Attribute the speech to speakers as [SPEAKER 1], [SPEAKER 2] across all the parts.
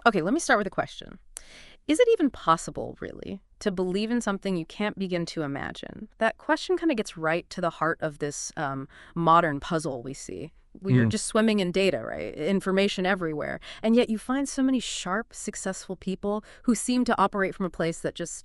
[SPEAKER 1] Okay, let me start with a question. Is it even possible, really, to believe in something you can't begin to imagine? That question kind of gets right to the heart of this modern puzzle we see. We're just swimming in data, right? Information everywhere. And yet you find so many sharp, successful people who seem to operate from a place that just,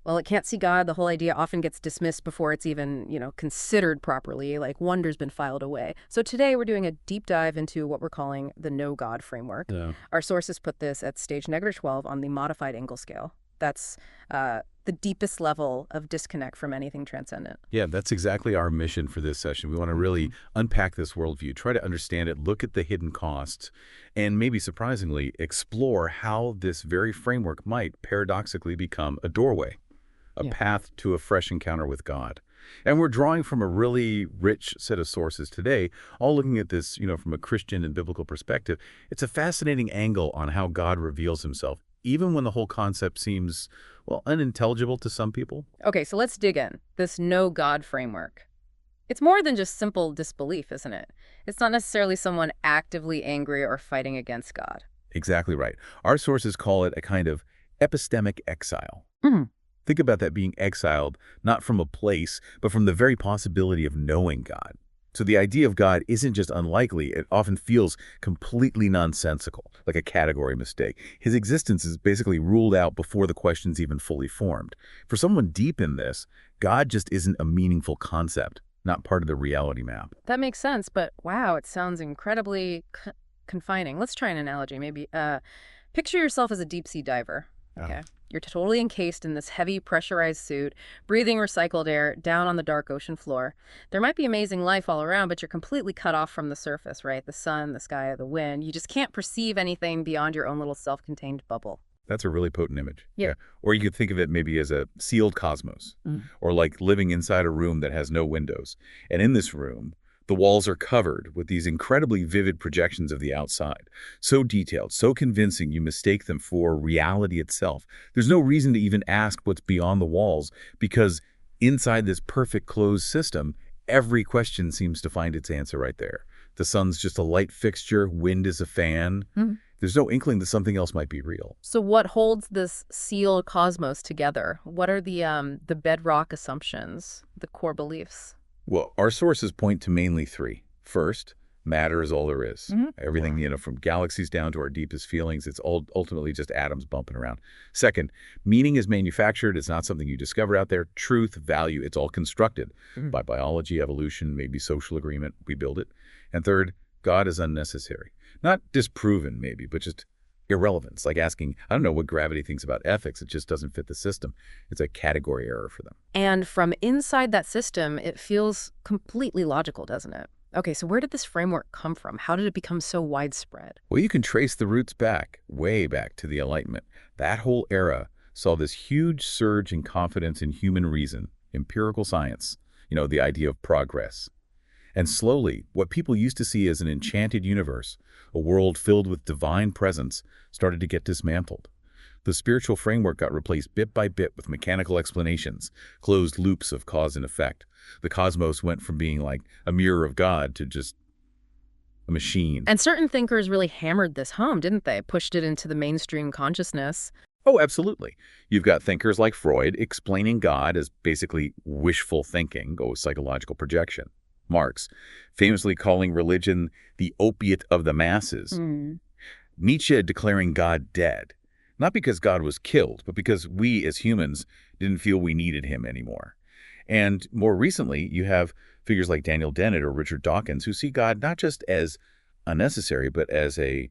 [SPEAKER 1] well, it can't see God. The whole idea often gets dismissed before it's even, considered properly, like wonder's been filed away. So today we're doing a deep dive into what we're calling the no God framework.
[SPEAKER 2] Yeah.
[SPEAKER 1] Our sources put this at stage -12 on the modified Engel scale. That's the deepest level of disconnect from anything transcendent.
[SPEAKER 2] Yeah, that's exactly our mission for this session. We want to really unpack this worldview, try to understand it, look at the hidden costs, and maybe surprisingly, explore how this very framework might paradoxically become a doorway, a path to a fresh encounter with God. And we're drawing from a really rich set of sources today, all looking at this, from a Christian and biblical perspective. It's a fascinating angle on how God reveals himself, even when the whole concept seems, well, unintelligible to some people.
[SPEAKER 1] Okay, so let's dig in. This no God framework. It's more than just simple disbelief, isn't it? It's not necessarily someone actively angry or fighting against God.
[SPEAKER 2] Exactly right. Our sources call it a kind of epistemic exile.
[SPEAKER 1] Mhm.
[SPEAKER 2] Think about that, being exiled, not from a place, but from the very possibility of knowing God. So the idea of God isn't just unlikely, it often feels completely nonsensical, like a category mistake. His existence is basically ruled out before the question's even fully formed. For someone deep in this, God just isn't a meaningful concept, not part of the reality map.
[SPEAKER 1] That makes sense, but wow, it sounds incredibly confining. Let's try an analogy, maybe. Picture yourself as a deep-sea diver. Okay. You're totally encased in this heavy pressurized suit, breathing recycled air down on the dark ocean floor. There might be amazing life all around, but you're completely cut off from the surface, right? The sun, the sky, the wind. You just can't perceive anything beyond your own little self-contained bubble.
[SPEAKER 2] That's a really potent image.
[SPEAKER 1] Yeah.
[SPEAKER 2] Or you could think of it maybe as a sealed cosmos, or like living inside a room that has no windows. And in this room, the walls are covered with these incredibly vivid projections of the outside. So detailed, so convincing you mistake them for reality itself. There's no reason to even ask what's beyond the walls, because inside this perfect closed system, every question seems to find its answer right there. The sun's just a light fixture, wind is a fan. There's no inkling that something else might be real.
[SPEAKER 1] So what holds this sealed cosmos together? What are the bedrock assumptions, the core beliefs?
[SPEAKER 2] Well, our sources point to mainly three. First, matter is all there is. Everything, from galaxies down to our deepest feelings, it's all ultimately just atoms bumping around. Second, meaning is manufactured. It's not something you discover out there. Truth, value, it's all constructed by biology, evolution, maybe social agreement. We build it. And third, God is unnecessary. Not disproven, maybe, but just irrelevance, like asking, I don't know what gravity thinks about ethics. It just doesn't fit the system. It's a category error for them.
[SPEAKER 1] And from inside that system, it feels completely logical, doesn't it? Okay, so where did this framework come from? How did it become so widespread?
[SPEAKER 2] Well, you can trace the roots back, way back to the Enlightenment. That whole era saw this huge surge in confidence in human reason, empirical science, the idea of progress. And slowly, what people used to see as an enchanted universe, a world filled with divine presence, started to get dismantled. The spiritual framework got replaced bit by bit with mechanical explanations, closed loops of cause and effect. The cosmos went from being like a mirror of God to just a machine.
[SPEAKER 1] And certain thinkers really hammered this home, didn't they? Pushed it into the mainstream consciousness.
[SPEAKER 2] Oh, absolutely. You've got thinkers like Freud explaining God as basically wishful thinking, psychological projection. Marx famously calling religion the opiate of the masses. Nietzsche declaring God dead, not because God was killed, but because we as humans didn't feel we needed him anymore. And more recently, you have figures like Daniel Dennett or Richard Dawkins who see God not just as unnecessary, but as a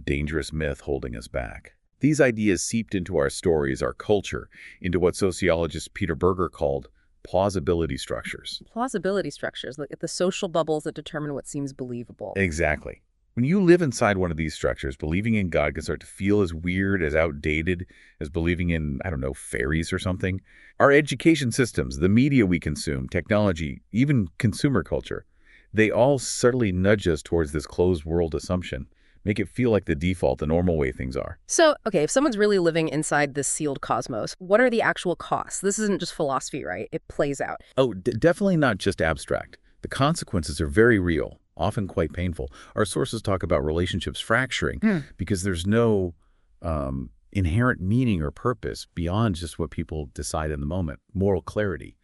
[SPEAKER 2] dangerous myth holding us back. These ideas seeped into our stories, our culture, into what sociologist Peter Berger called plausibility structures.
[SPEAKER 1] Plausibility structures, like the social bubbles that determine what seems believable.
[SPEAKER 2] Exactly. When you live inside one of these structures, believing in God can start to feel as weird, as outdated as believing in, fairies or something. Our education systems, the media we consume, technology, even consumer culture, they all subtly nudge us towards this closed world assumption, make it feel like the default, the normal way things are.
[SPEAKER 1] So, okay, if someone's really living inside this sealed cosmos, what are the actual costs? This isn't just philosophy, right? It plays out.
[SPEAKER 2] Oh, definitely not just abstract. The consequences are very real. often quite painful. Our sources talk about relationships fracturing
[SPEAKER 1] Hmm.
[SPEAKER 2] because there's no inherent meaning or purpose beyond just what people decide in the moment, moral clarity.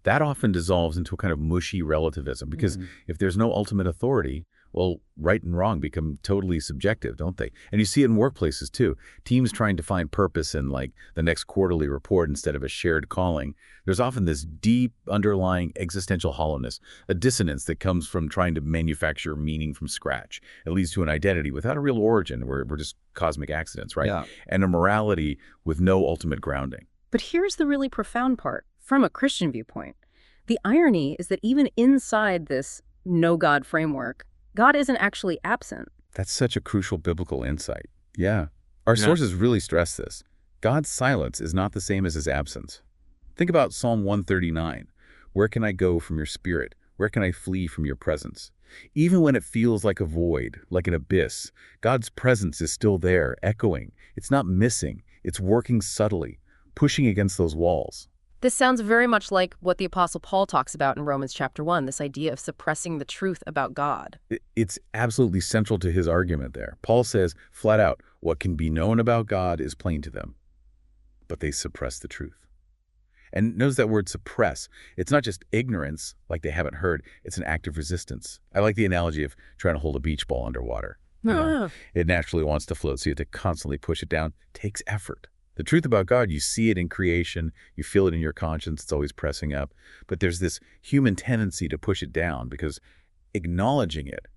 [SPEAKER 2] That often dissolves into a kind of mushy relativism because if there's no ultimate authority, well, right and wrong become totally subjective, don't they? And you see it in workplaces too. Teams trying to find purpose in like the next quarterly report instead of a shared calling. There's often this deep underlying existential hollowness, a dissonance that comes from trying to manufacture meaning from scratch. It leads to an identity without a real origin. We're just cosmic accidents, right?
[SPEAKER 3] Yeah.
[SPEAKER 2] And a morality with no ultimate grounding.
[SPEAKER 1] But here's the really profound part, from a Christian viewpoint. The irony is that even inside this no-God framework, God isn't actually absent.
[SPEAKER 2] That's such a crucial biblical insight. Yeah. Our
[SPEAKER 3] Yeah.
[SPEAKER 2] sources really stress this. God's silence is not the same as his absence. Think about Psalm 139. Where can I go from your spirit? Where can I flee from your presence? Even when it feels like a void, like an abyss, God's presence is still there, echoing. It's not missing. It's working subtly, pushing against those walls.
[SPEAKER 1] This sounds very much like what the Apostle Paul talks about in Romans chapter 1, this idea of suppressing the truth about God.
[SPEAKER 2] It's absolutely central to his argument there. Paul says, flat out, what can be known about God is plain to them, but they suppress the truth. And notice that word suppress. It's not just ignorance, like they haven't heard. It's an act of resistance. I like the analogy of trying to hold a beach ball underwater. You know, it naturally wants to float, so you have to constantly push it down. It takes effort. The truth about God, you see it in creation, you feel it in your conscience, it's always pressing up. But there's this human tendency to push it down because acknowledging it,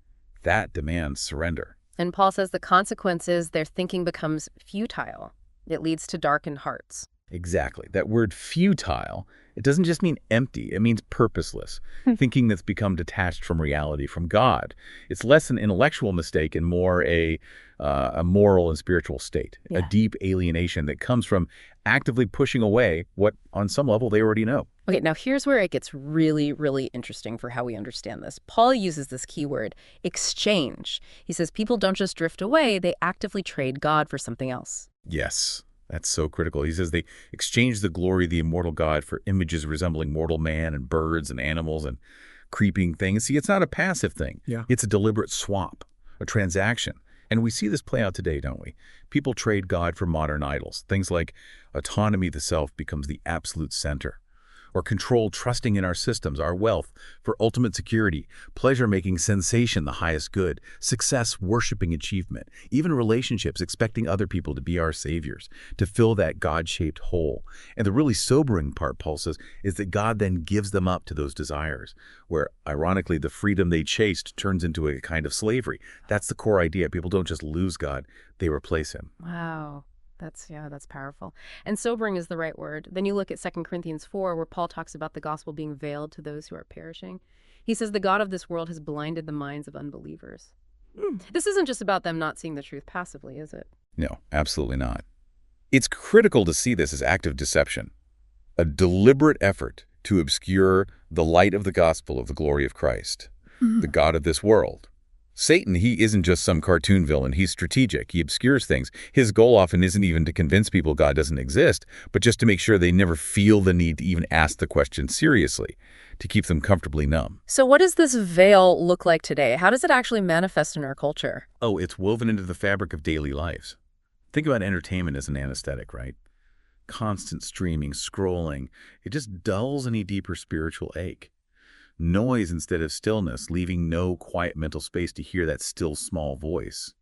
[SPEAKER 2] that demands surrender.
[SPEAKER 1] And Paul says the consequence is their thinking becomes futile. It leads to darkened hearts.
[SPEAKER 2] Exactly. That word futile, it doesn't just mean empty, it means purposeless. Thinking that's become detached from reality, from God. It's less an intellectual mistake and more a moral and spiritual state, a deep alienation that comes from actively pushing away what, on some level, they already know.
[SPEAKER 1] Okay, now here's where it gets really, really interesting for how we understand this. Paul uses this keyword, exchange. He says people don't just drift away, they actively trade God for something else.
[SPEAKER 2] Yes. That's so critical. He says they exchange the glory of the immortal God for images resembling mortal man and birds and animals and creeping things. See, it's not a passive thing.
[SPEAKER 3] Yeah.
[SPEAKER 2] It's a deliberate swap, a transaction. And we see this play out today, don't we? People trade God for modern idols. Things like autonomy of the self becomes the absolute center. Or control, trusting in our systems, our wealth, for ultimate security, pleasure-making sensation, the highest good, success, worshiping achievement, even relationships, expecting other people to be our saviors, to fill that God-shaped hole. And the really sobering part, Paul says, is that God then gives them up to those desires, where, ironically, the freedom they chased turns into a kind of slavery. That's the core idea. People don't just lose God, they replace him.
[SPEAKER 1] Wow. That's powerful. And sobering is the right word. Then you look at 2 Corinthians 4, where Paul talks about the gospel being veiled to those who are perishing. He says the God of this world has blinded the minds of unbelievers. This isn't just about them not seeing the truth passively, is it?
[SPEAKER 2] No, absolutely not. It's critical to see this as active deception, a deliberate effort to obscure the light of the gospel of the glory of Christ, the God of this world. Satan, he isn't just some cartoon villain. He's strategic. He obscures things. His goal often isn't even to convince people God doesn't exist, but just to make sure they never feel the need to even ask the question seriously, to keep them comfortably numb.
[SPEAKER 1] So what does this veil look like today? How does it actually manifest in our culture?
[SPEAKER 2] Oh, it's woven into the fabric of daily lives. Think about entertainment as an anesthetic, right? Constant streaming, scrolling. It just dulls any deeper spiritual ache. Noise instead of stillness, leaving no quiet mental space to hear that still small voice.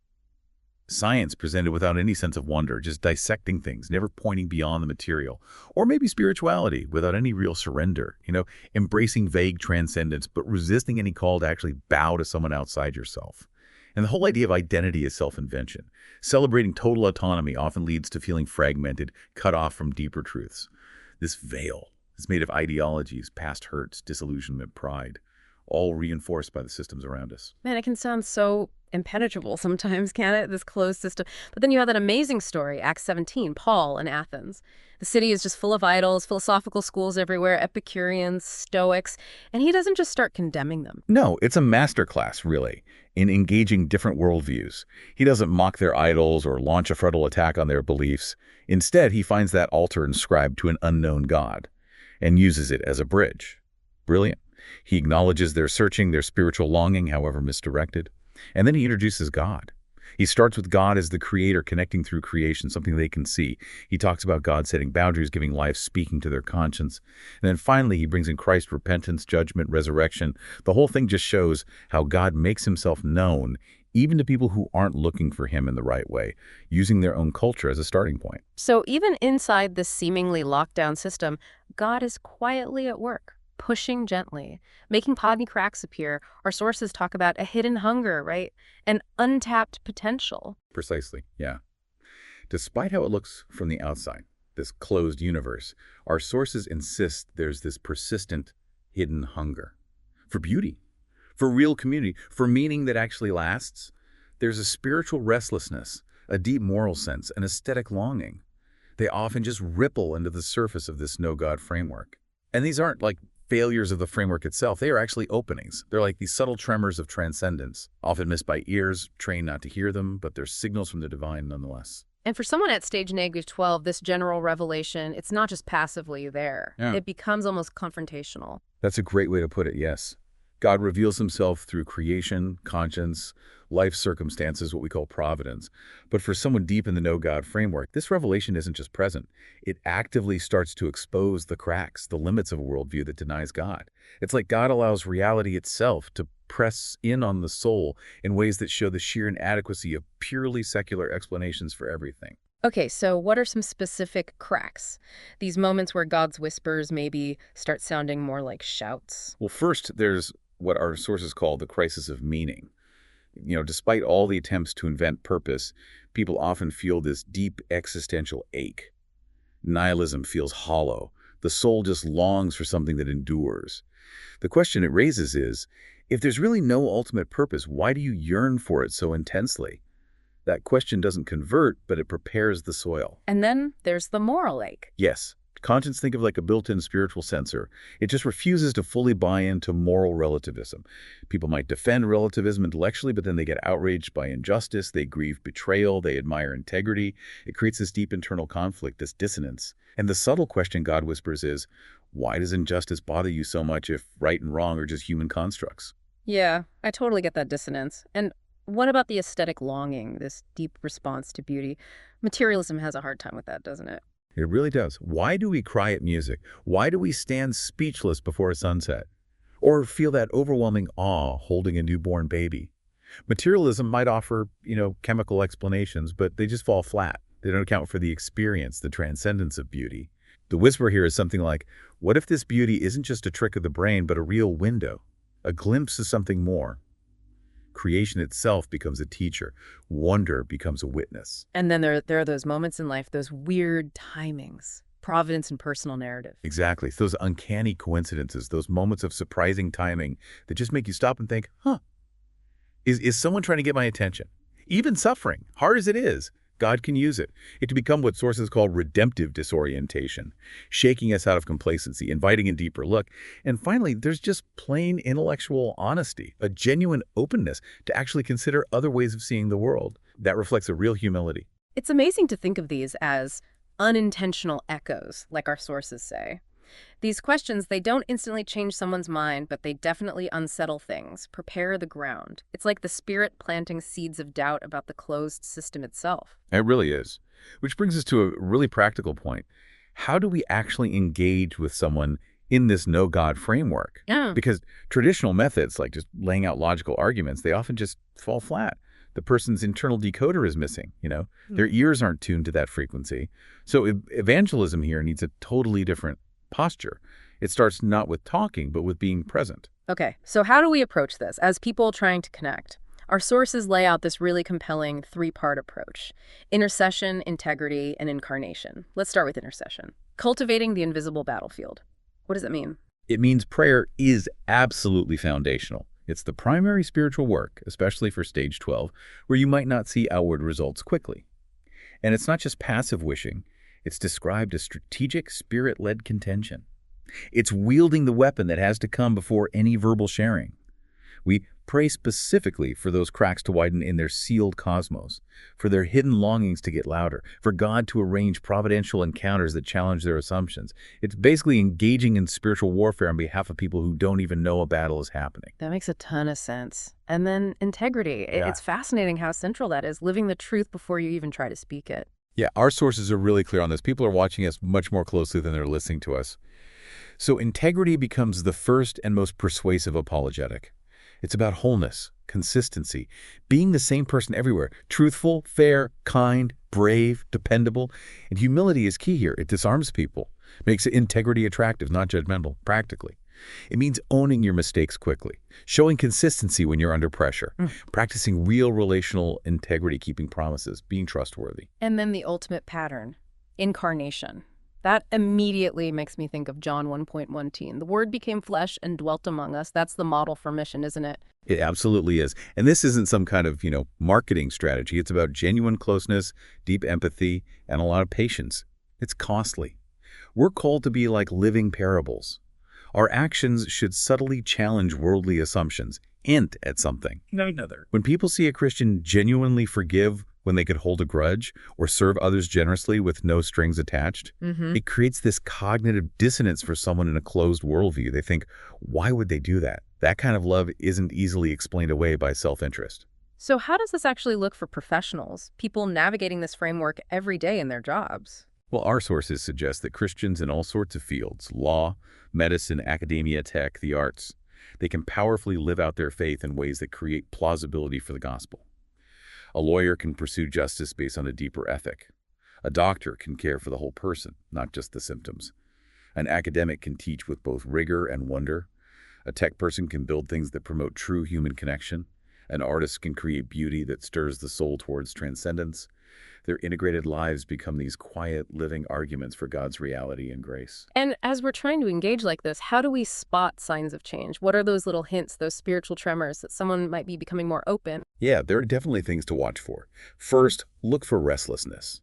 [SPEAKER 2] Science presented without any sense of wonder, just dissecting things, never pointing beyond the material. Or maybe spirituality without any real surrender, embracing vague transcendence, but resisting any call to actually bow to someone outside yourself. And the whole idea of identity is self-invention. Celebrating total autonomy often leads to feeling fragmented, cut off from deeper truths. This veil is made of ideologies, past hurts, disillusionment, pride, all reinforced by the systems around us.
[SPEAKER 1] Man, it can sound so impenetrable sometimes, can't it? This closed system. But then you have that amazing story, Acts 17, Paul in Athens. The city is just full of idols, philosophical schools everywhere, Epicureans, Stoics, and he doesn't just start condemning them.
[SPEAKER 2] No, it's a masterclass, really, in engaging different worldviews. He doesn't mock their idols or launch a frontal attack on their beliefs. Instead, he finds that altar inscribed to an unknown God and uses it as a bridge. Brilliant. He acknowledges their searching, their spiritual longing, however misdirected. And then he introduces God. He starts with God as the creator, connecting through creation, something they can see. He talks about God setting boundaries, giving life, speaking to their conscience. And then finally, he brings in Christ, repentance, judgment, resurrection. The whole thing just shows how God makes himself known, even to people who aren't looking for him in the right way, using their own culture as a starting point.
[SPEAKER 1] So even inside this seemingly locked-down system, God is quietly at work, pushing gently, making tiny cracks appear. Our sources talk about a hidden hunger, right? An untapped potential.
[SPEAKER 2] Precisely, yeah. Despite how it looks from the outside, this closed universe, our sources insist there's this persistent, hidden hunger for beauty, for real community, for meaning that actually lasts. There's a spiritual restlessness, a deep moral sense, an aesthetic longing. They often just ripple into the surface of this no-God framework. And these aren't like failures of the framework itself. They are actually openings. They're like these subtle tremors of transcendence, often missed by ears, trained not to hear them, but they're signals from the divine nonetheless.
[SPEAKER 1] And for someone at stage -12, this general revelation, it's not just passively there.
[SPEAKER 2] Yeah.
[SPEAKER 1] It becomes almost confrontational.
[SPEAKER 2] That's a great way to put it, yes. God reveals himself through creation, conscience, life circumstances, what we call providence. But for someone deep in the no-God framework, this revelation isn't just present. It actively starts to expose the cracks, the limits of a worldview that denies God. It's like God allows reality itself to press in on the soul in ways that show the sheer inadequacy of purely secular explanations for everything.
[SPEAKER 1] Okay, so what are some specific cracks? These moments where God's whispers maybe start sounding more like shouts?
[SPEAKER 2] Well, first, there's what our sources call the crisis of meaning. Despite all the attempts to invent purpose, people often feel this deep existential ache. Nihilism feels hollow. The soul just longs for something that endures. The question it raises is, if there's really no ultimate purpose, why do you yearn for it so intensely? That question doesn't convert, but it prepares the soil.
[SPEAKER 1] And then there's the moral ache.
[SPEAKER 2] Yes. Conscience, think of like a built-in spiritual sensor. It just refuses to fully buy into moral relativism. People might defend relativism intellectually, but then they get outraged by injustice, they grieve betrayal, they admire integrity. It creates this deep internal conflict, this dissonance. And the subtle question God whispers is, why does injustice bother you so much if right and wrong are just human constructs?
[SPEAKER 1] Yeah, I totally get that dissonance. And what about the aesthetic longing, this deep response to beauty? Materialism has a hard time with that, doesn't it?
[SPEAKER 2] It really does. Why do we cry at music? Why do we stand speechless before a sunset? Or feel that overwhelming awe holding a newborn baby? Materialism might offer, chemical explanations, but they just fall flat. They don't account for the experience, the transcendence of beauty. The whisper here is something like, what if this beauty isn't just a trick of the brain, but a real window, a glimpse of something more? Creation itself becomes a teacher. Wonder becomes a witness.
[SPEAKER 1] And then there are those moments in life, those weird timings, providence and personal narrative.
[SPEAKER 2] Exactly. It's those uncanny coincidences, those moments of surprising timing that just make you stop and think, is someone trying to get my attention? Even suffering, hard as it is, God can use it. It can become what sources call redemptive disorientation, shaking us out of complacency, inviting a deeper look. And finally, there's just plain intellectual honesty, a genuine openness to actually consider other ways of seeing the world. That reflects a real humility.
[SPEAKER 1] It's amazing to think of these as unintentional echoes, like our sources say. These questions, they don't instantly change someone's mind, but they definitely unsettle things, prepare the ground. It's like the spirit planting seeds of doubt about the closed system itself.
[SPEAKER 2] It really is. Which brings us to a really practical point. How do we actually engage with someone in this no-God framework?
[SPEAKER 1] Yeah.
[SPEAKER 2] Because traditional methods, like just laying out logical arguments, they often just fall flat. The person's internal decoder is missing, Their ears aren't tuned to that frequency. So evangelism here needs a totally different posture. It starts not with talking, but with being present.
[SPEAKER 1] Okay, so how do we approach this as people trying to connect? Our sources lay out this really compelling three-part approach: intercession, integrity, and incarnation. Let's start with intercession. Cultivating the invisible battlefield. What does it mean?
[SPEAKER 2] It means prayer is absolutely foundational. It's the primary spiritual work, especially for stage 12, where you might not see outward results quickly. And it's not just passive wishing. It's described as strategic, spirit-led contention. It's wielding the weapon that has to come before any verbal sharing. We pray specifically for those cracks to widen in their sealed cosmos, for their hidden longings to get louder, for God to arrange providential encounters that challenge their assumptions. It's basically engaging in spiritual warfare on behalf of people who don't even know a battle is happening.
[SPEAKER 1] That makes a ton of sense. And then integrity.
[SPEAKER 2] Yeah.
[SPEAKER 1] It's fascinating how central that is, living the truth before you even try to speak it.
[SPEAKER 2] Yeah, our sources are really clear on this. People are watching us much more closely than they're listening to us. So integrity becomes the first and most persuasive apologetic. It's about wholeness, consistency, being the same person everywhere, truthful, fair, kind, brave, dependable. And humility is key here. It disarms people, makes integrity attractive, not judgmental, practically. It means owning your mistakes quickly, showing consistency when you're under pressure, practicing real relational integrity, keeping promises, being trustworthy.
[SPEAKER 1] And then the ultimate pattern, incarnation. That immediately makes me think of John 1:1. The Word became flesh and dwelt among us. That's the model for mission, isn't it?
[SPEAKER 2] It absolutely is. And this isn't some kind of, marketing strategy. It's about genuine closeness, deep empathy, and a lot of patience. It's costly. We're called to be like living parables. Our actions should subtly challenge worldly assumptions, hint at something. No, another. When people see a Christian genuinely forgive when they could hold a grudge or serve others generously with no strings attached, it creates this cognitive dissonance for someone in a closed worldview. They think, why would they do that? That kind of love isn't easily explained away by self-interest.
[SPEAKER 1] So how does this actually look for professionals, people navigating this framework every day in their jobs?
[SPEAKER 2] Well, our sources suggest that Christians in all sorts of fields, law, medicine, academia, tech, the arts, they can powerfully live out their faith in ways that create plausibility for the gospel. A lawyer can pursue justice based on a deeper ethic. A doctor can care for the whole person, not just the symptoms. An academic can teach with both rigor and wonder. A tech person can build things that promote true human connection. An artist can create beauty that stirs the soul towards transcendence. Their integrated lives become these quiet, living arguments for God's reality and grace.
[SPEAKER 1] And as we're trying to engage like this, how do we spot signs of change? What are those little hints, those spiritual tremors that someone might be becoming more open?
[SPEAKER 2] Yeah, there are definitely things to watch for. First, look for restlessness.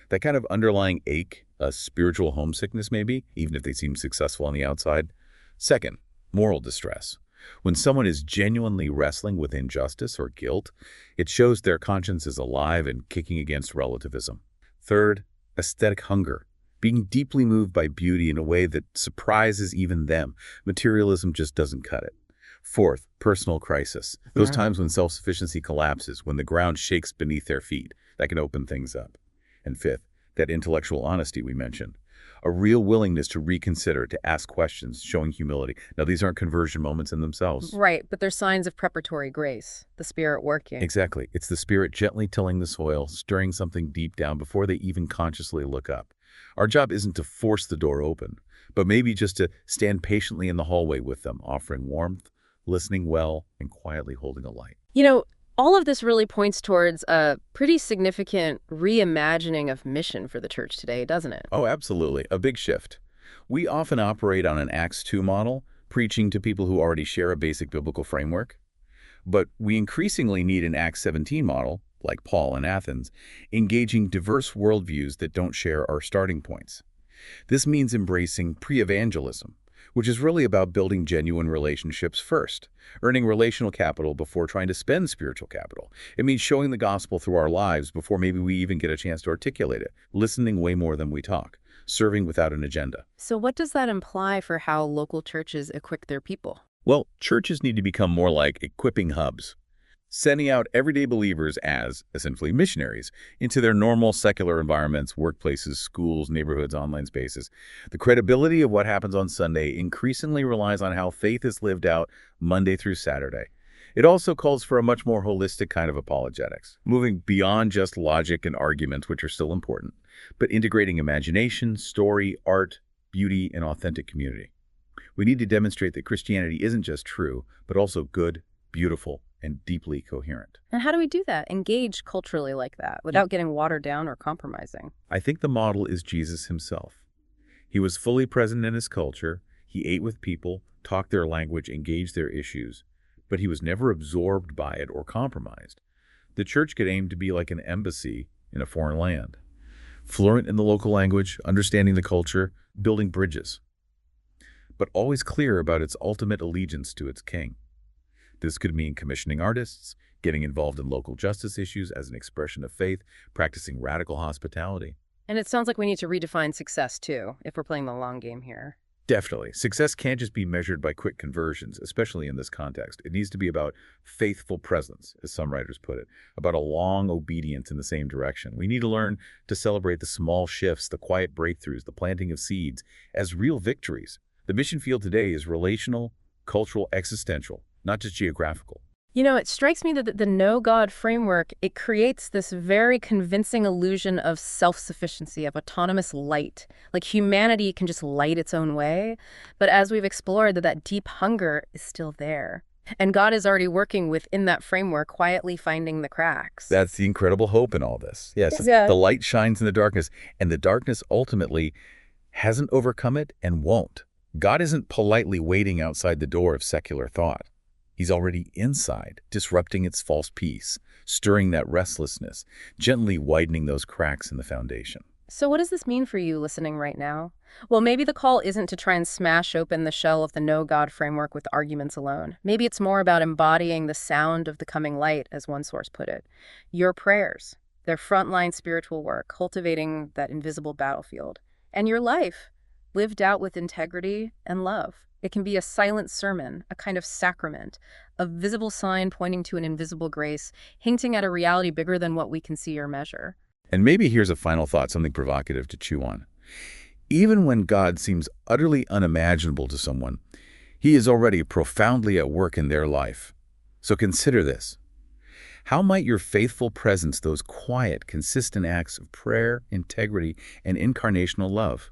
[SPEAKER 2] That kind of underlying ache, a spiritual homesickness maybe, even if they seem successful on the outside. Second, moral distress. When someone is genuinely wrestling with injustice or guilt, it shows their conscience is alive and kicking against relativism. Third, aesthetic hunger, being deeply moved by beauty in a way that surprises even them. Materialism just doesn't cut it. Fourth, personal crisis. Those times when self-sufficiency collapses, when the ground shakes beneath their feet, that can open things up. And fifth, that intellectual honesty we mentioned. A real willingness to reconsider, to ask questions, showing humility. Now, these aren't conversion moments in themselves.
[SPEAKER 1] Right, but they're signs of preparatory grace, the Spirit working.
[SPEAKER 2] Exactly. It's the Spirit gently tilling the soil, stirring something deep down before they even consciously look up. Our job isn't to force the door open, but maybe just to stand patiently in the hallway with them, offering warmth, listening well, and quietly holding a light.
[SPEAKER 1] All of this really points towards a pretty significant reimagining of mission for the church today, doesn't it?
[SPEAKER 2] Oh, absolutely. A big shift. We often operate on an Acts 2 model, preaching to people who already share a basic biblical framework. But we increasingly need an Acts 17 model, like Paul in Athens, engaging diverse worldviews that don't share our starting points. This means embracing pre-evangelism, which is really about building genuine relationships first, earning relational capital before trying to spend spiritual capital. It means showing the gospel through our lives before maybe we even get a chance to articulate it, listening way more than we talk, serving without an agenda.
[SPEAKER 1] So what does that imply for how local churches equip their people?
[SPEAKER 2] Well, churches need to become more like equipping hubs, sending out everyday believers as, essentially, missionaries into their normal secular environments, workplaces, schools, neighborhoods, online spaces. The credibility of what happens on Sunday increasingly relies on how faith is lived out Monday through Saturday. It also calls for a much more holistic kind of apologetics, moving beyond just logic and arguments, which are still important, but integrating imagination, story, art, beauty, and authentic community. We need to demonstrate that Christianity isn't just true, but also good, beautiful, and deeply coherent.
[SPEAKER 1] And how do we do that? Engage culturally like that without getting watered down or compromising?
[SPEAKER 2] I think the model is Jesus himself. He was fully present in his culture. He ate with people, talked their language, engaged their issues, but he was never absorbed by it or compromised. The church could aim to be like an embassy in a foreign land, fluent in the local language, understanding the culture, building bridges, but always clear about its ultimate allegiance to its king. This could mean commissioning artists, getting involved in local justice issues as an expression of faith, practicing radical hospitality.
[SPEAKER 1] And it sounds like we need to redefine success, too, if we're playing the long game here.
[SPEAKER 2] Definitely. Success can't just be measured by quick conversions, especially in this context. It needs to be about faithful presence, as some writers put it, about a long obedience in the same direction. We need to learn to celebrate the small shifts, the quiet breakthroughs, the planting of seeds as real victories. The mission field today is relational, cultural, existential, not just geographical.
[SPEAKER 1] You know, it strikes me that the no-God framework, it creates this very convincing illusion of self-sufficiency, of autonomous light. Like humanity can just light its own way. But as we've explored, that deep hunger is still there. And God is already working within that framework, quietly finding the cracks.
[SPEAKER 2] That's the incredible hope in all this. Yes,
[SPEAKER 1] Yeah.
[SPEAKER 2] the light shines in the darkness, and the darkness ultimately hasn't overcome it and won't. God isn't politely waiting outside the door of secular thought. He's already inside, disrupting its false peace, stirring that restlessness, gently widening those cracks in the foundation.
[SPEAKER 1] So what does this mean for you listening right now? Well, maybe the call isn't to try and smash open the shell of the no-God framework with arguments alone. Maybe it's more about embodying the sound of the coming light, as one source put it. Your prayers, their frontline spiritual work, cultivating that invisible battlefield. And your life, lived out with integrity and love. It can be a silent sermon, a kind of sacrament, a visible sign pointing to an invisible grace, hinting at a reality bigger than what we can see or measure.
[SPEAKER 2] And maybe here's a final thought, something provocative to chew on. Even when God seems utterly unimaginable to someone, he is already profoundly at work in their life. So consider this. How might your faithful presence, those quiet, consistent acts of prayer, integrity, and incarnational love,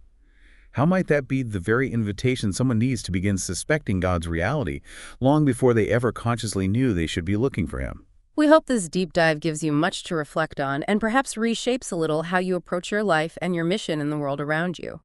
[SPEAKER 2] how might that be the very invitation someone needs to begin suspecting God's reality long before they ever consciously knew they should be looking for him?
[SPEAKER 1] We hope this deep dive gives you much to reflect on and perhaps reshapes a little how you approach your life and your mission in the world around you.